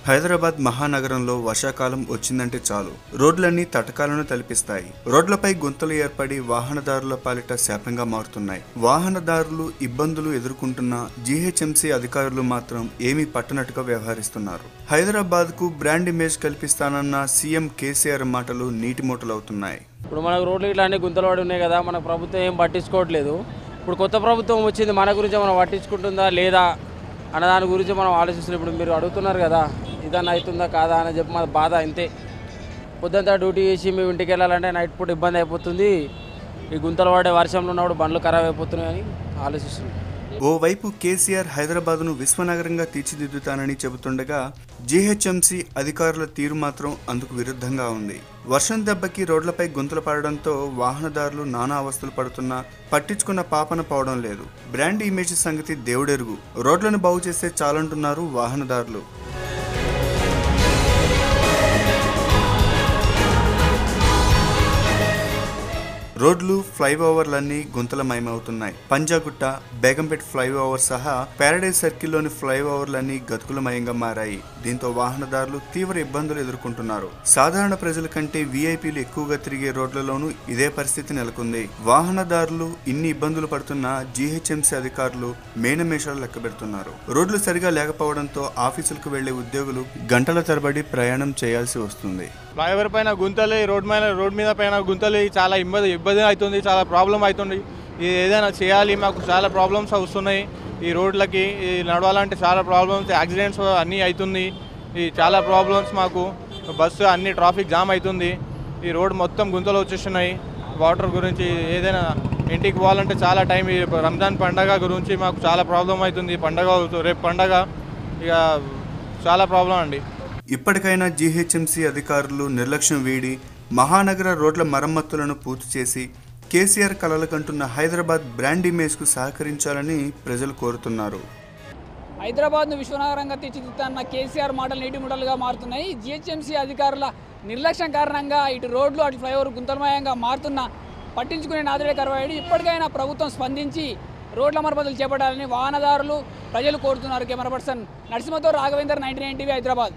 హైదరాబాద్ మహానగరంలో వర్షాకాలం వచ్చిందంటే చాలు రోడ్లన్నీ తటకాలను తలపిస్తాయి. రోడ్లపై గుంతలు ఏర్పడి వాహనదారుల పాలిట శాపంగా మారుతున్నాయి. వాహనదారులు ఇబ్బందులు ఎదుర్కొంటున్న జీహెచ్ఎంసీ అధికారులు మాత్రం ఏమీ పట్టనట్టుగా వ్యవహరిస్తున్నారు. హైదరాబాద్ కు బ్రాండ్ ఇమేజ్ కల్పిస్తానన్న సీఎం కేసీఆర్ మాటలు నీటి మూటలవుతున్నాయి. ఇప్పుడు మనకు రోడ్లు ఇట్లా అన్ని గుంతలు పడి ఉన్నాయి కదా, మనకు ప్రభుత్వం ఏం పట్టించుకోవట్లేదు. ఇప్పుడు కొత్త ప్రభుత్వం వచ్చింది, మన గురించి మనం పట్టించుకుంటుందా లేదా అన్న దాని గురించి మనం ఆలోచిస్తున్నాం. ఇప్పుడు మీరు అడుగుతున్నారు కదా ఇదన్నా అవుతుందా కాదా అని చెప్పి మన బాధ అంతే. పొద్దుంతా డ్యూటీ చేసి మేము ఇంటికి వెళ్ళాలంటే నైట్ పూట ఇబ్బంది అయిపోతుంది. ఈ గుంతలు పడే వర్షంలో ఉన్నప్పుడు బండ్లు ఖరాబ్ అయిపోతున్నాయని ఆలోచిస్తున్నాం. ఓవైపు కేసీఆర్ హైదరాబాద్ను విశ్వనగరంగా తీర్చిదిద్దుతానని చెబుతుండగా జీహెచ్ఎంసీ అధికారుల తీరు మాత్రం అందుకు విరుద్ధంగా ఉంది. వర్షం దెబ్బకి రోడ్లపై గుంతలు పడడంతో వాహనదారులు నానా అవస్థలు పడుతున్నా పట్టించుకున్న పాపన పోవడం లేదు. బ్రాండ్ ఇమేజ్ సంగతి దేవుడెరుగు, రోడ్లను బాగు చేస్తే చాలంటున్నారు వాహనదారులు. రోడ్లు ఫ్లైఓవర్లన్నీ గుంతలమయమవుతున్నాయి. పంజాగుట్ట, బేగంపేట్ ఫ్లైఓవర్ సహా ప్యారడైజ్ సర్కిల్లోని ఫ్లైఓవర్లన్నీ గతుకులమయంగా మారాయి. దీంతో వాహనదారులు తీవ్ర ఇబ్బందులు ఎదుర్కొంటున్నారు. సాధారణ ప్రజల కంటే వీఐపీలు ఎక్కువగా తిరిగే రోడ్లలోనూ ఇదే పరిస్థితి నెలకొంది. వాహనదారులు ఇన్ని ఇబ్బందులు పడుతున్నా జీహెచ్ఎంసీ అధికారులు మేనమేషాలు లెక్కబెడుతున్నారు. రోడ్లు సరిగా లేకపోవడంతో ఆఫీసులకు వెళ్లే ఉద్యోగులు గంటల తరబడి ప్రయాణం చేయాల్సి వస్తుంది. ఫ్లైఓవర్ పైన గుంతలు, రోడ్ మీద పైన గుంతలు చాలా ఇబ్బంది అవుతుంది, చాలా ప్రాబ్లం అవుతుంది. ఏదైనా చేయాలి, మాకు చాలా ప్రాబ్లమ్స్ వస్తున్నాయి. ఈ రోడ్లకి నడవాలంటే చాలా ప్రాబ్లమ్స్, యాక్సిడెంట్స్ అన్నీ అవుతుంది. ఈ చాలా ప్రాబ్లమ్స్ మాకు, బస్సు అన్ని ట్రాఫిక్ జామ్ అవుతుంది. ఈ రోడ్ మొత్తం గుంతలు వచ్చేస్తున్నాయి. వాటర్ గురించి ఏదైనా ఇంటికి పోవాలంటే చాలా టైం. ఈ రంజాన్ పండగ గురించి మాకు చాలా ప్రాబ్లం అవుతుంది. రేపు పండగ, ఇక చాలా ప్రాబ్లం అండి. ఇప్పటికైనా జీహెచ్ఎంసీ అధికారులు నిర్లక్ష్యం వీడి మహానగర రోడ్ల మరమ్మతులను పూర్తి చేసి కేసీఆర్ కలలకంటున్న హైదరాబాద్ బ్రాండ్ ఇమేజ్కు సహకరించాలని ప్రజలు కోరుతున్నారు. హైదరాబాద్ను విశ్వనగరంగా తీర్చిదిద్దాన్న కేసీఆర్ మాటలు నీటి ముడలుగా మారుతున్నాయి. జీహెచ్ఎంసీ అధికారుల నిర్లక్ష్యం కారణంగా ఇటు రోడ్లు అటు ఫ్లైఓవర్ గుంతలమయంగా మారుతున్న పట్టించుకునే నాదుడే కరువాడు. ఇప్పటికైనా ప్రభుత్వం స్పందించి రోడ్ల మరమ్మతులు చేపట్టాలని వాహనదారులు ప్రజలు కోరుతున్నారు. కెమెరా పర్సన్ నరసింహతో రాఘవేందర్, 99 టీవీ, హైదరాబాద్.